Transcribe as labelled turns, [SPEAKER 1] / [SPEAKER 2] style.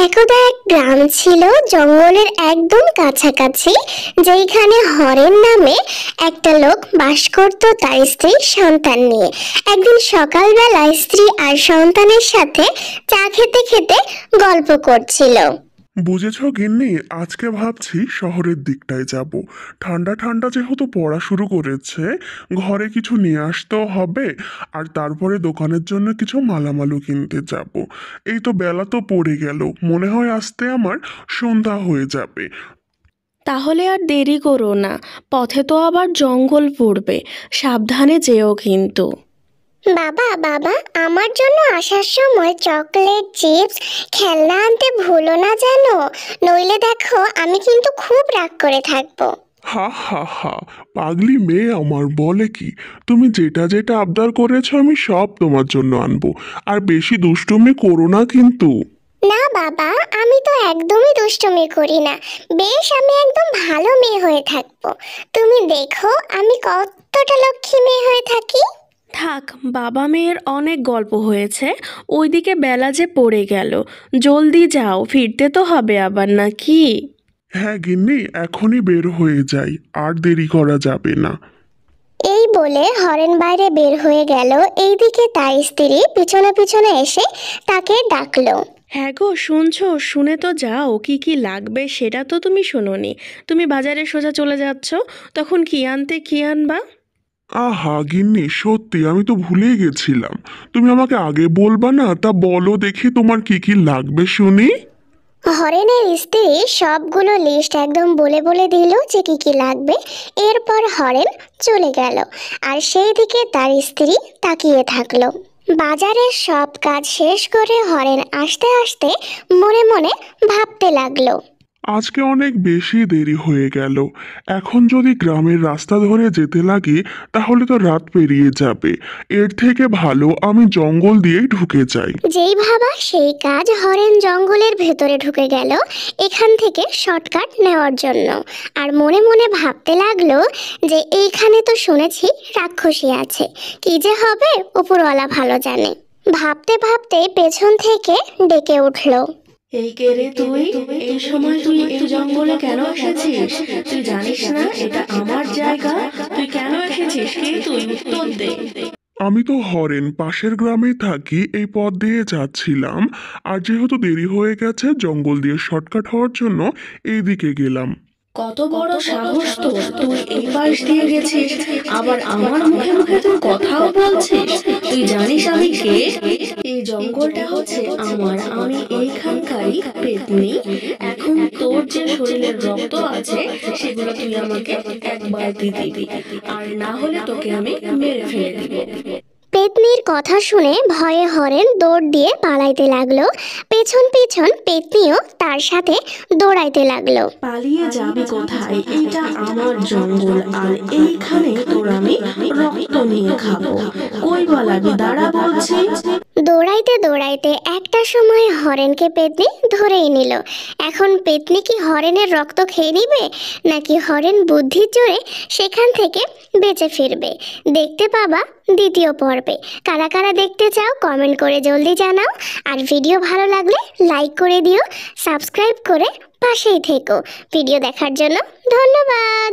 [SPEAKER 1] একদা এক গ্রাম ছিল জঙ্গলের একদম কাছাকাছি, যেখানে হরেন নামে একটা লোক বাস করত তার স্ত্রী সন্তান নিয়ে। একদিন সকালবেলা স্ত্রী আর সন্তানের সাথে চা খেতে খেতে গল্প করছিল।
[SPEAKER 2] বুঝেছ গিন্নি, আজকে ভাবছি শহরের দিকটায় যাব। ঠান্ডা ঠান্ডা যেহেতু পড়া শুরু করেছে, ঘরে কিছু নিয়ে আসতেও হবে, আর তারপরে দোকানের জন্য কিছু মালামালও কিনতে যাব। এই তো বেলা তো পড়ে গেল, মনে হয় আসতে আমার সন্ধ্যা হয়ে যাবে।
[SPEAKER 3] তাহলে আর দেরি করো না, পথে তো আবার জঙ্গল পড়বে, সাবধানে যেও কিন্তু।
[SPEAKER 1] বাবা বাবা, আমার জন্য আসার সময় চকলেট, চিপস, খেলনা আনতে ভুলো না জানো, নইলে দেখো আমি কিন্তু খুব রাগ করে থাকবো।
[SPEAKER 2] হা হা হা, পাগলি মেয়ে আমার, বলে কি! তুমি যেটা যেটা আবদার করেছো আমি সব তোমার জন্য আনবো। আর বেশি দুষ্টুমি করো না কিন্তু।
[SPEAKER 1] না বাবা, আমি তো একদমই দুষ্টুমি করি না, বেশ আমি একদম ভালো মেয়ে হয়ে থাকবো। তুমি দেখো আমি কতটা লক্ষ্মী মেয়ে হয়ে থাকি।
[SPEAKER 3] থাক, বাবা মেয়ের অনেক গল্প হয়েছে, ওইদিকে বেলা যে পড়ে গেল, জলদি যাও, ফিরতে তো হবে আবার নাকি?
[SPEAKER 2] হ্যাঁ গিন্নি, এখনই বের হয়ে যাই, আর দেরি করা যাবে না।
[SPEAKER 1] এই বলে হরেন বাইরে বের হয়ে গেল। এইদিকে তার স্ত্রী পিছনে পিছনে এসে তাকে ডাকলো।
[SPEAKER 3] হ্যাঁ গো, শুনছো? শুনে তো যাও, কি কি লাগবে সেটা তো তুমি শোনোনি। তুমি বাজারে সোজা চলে যাচ্ছ, তখন কি আনতে কি আনবা?
[SPEAKER 2] আহা গিন্নি, সত্যি আমি তো ভুলেই গেছিলাম। তুমি আমাকে আগে বলবা না? তা বলো দেখি তোমার কি কি লাগবে শুনি।
[SPEAKER 1] হরেনের স্ত্রী সবগুলো লিস্ট একদম বলে বলে দিল যে কি কি লাগবে। এরপর হরেন চলে গেল, আর সেই দিকে তার স্ত্রী তাকিয়ে থাকলো। বাজারের সব কাজ শেষ করে হরেন আসতে আসতে মনে মনে ভাবতে লাগলো।
[SPEAKER 2] আজকে অনেক বেশি দেরি হয়ে গেল। এখন যদি গ্রামের রাস্তা ধরে যেতে লাগি তাহলে তো রাত পেরিয়ে যাবে। এর থেকে ভালো আমি জঙ্গল দিয়েই ঢুকে যাই।
[SPEAKER 1] যেই ভাবা সেই কাজ, হরেন জঙ্গলের ভেতরে ঢুকে গেল এখান থেকে শর্টকাট নেওয়ার জন্য। আর মনে মনে ভাবতে লাগলো যে এইখানে তো শুনেছি রাক্ষসী আছে, কি যে হবে উপরওয়ালা ভালো জানে। ভাবতে ভাবতে পেছন থেকে ডেকে উঠলো।
[SPEAKER 3] এই কে রে তুই? এই সময় তুই এই জঙ্গলে কেন এসেছিস? তুই জানিস না এটা আমার জায়গা? তুই কেন এসেছিস? কে তুই? উত্তর দে।
[SPEAKER 2] আমি তো হরেন, পাশের গ্রামে থাকি, এই পথ দিয়ে যাচ্ছিলাম। আর যেহেতু দেরি হয়ে গেছে, জঙ্গল দিয়ে শর্টকাট হওয়ার জন্য এইদিকে গেলাম।
[SPEAKER 3] কত বড় সাহস তোর! তুই এই পাশ দিয়ে গেছিস, আবার আমার মুখে মুখে তুই কথাও বলছিস? তুই জানিস আমি কে? এই জঙ্গলটা হচ্ছে আমার, আমি এইখানকারই পেতনি। এখন তোর যে শরীরের রক্ত আছে সেগুলো তুই আমাকে একবার দিবি, আর না হলে তোকে আমি মেরে ফেলে দিব।
[SPEAKER 1] পেতনির কথা শুনে ভয়ে হরেন দৌড় দিয়ে পালাইতে লাগলো। পেছন পেছন পেতনিও তার সাথে দৌড়াইতে লাগলো।
[SPEAKER 3] পালিয়ে যাবি কোথায়? এটা আমার জঙ্গল, আর এইখানে তোর আমি রক্ত নিয়ে খাবো। কই পালাবি? দাঁড়া বলছি।
[SPEAKER 1] দৌড়াইতে দৌড়াইতে একটা সময় হরেনকে পেতনি ধরেই নিল। এখন পেতনি কি হরেনের রক্ত খেয়ে নিবে, নাকি হরেন বুদ্ধির জোরে সেখান থেকে বেঁচে ফিরবে? দেখতে পাবা দ্বিতীয় পর্বে। কারা কারা দেখতে চাও কমেন্ট করে জলদি জানাও। আর ভিডিও ভালো লাগলে লাইক করে দিও, সাবস্ক্রাইব করে পাশেই থেকো। ভিডিও দেখার জন্য ধন্যবাদ।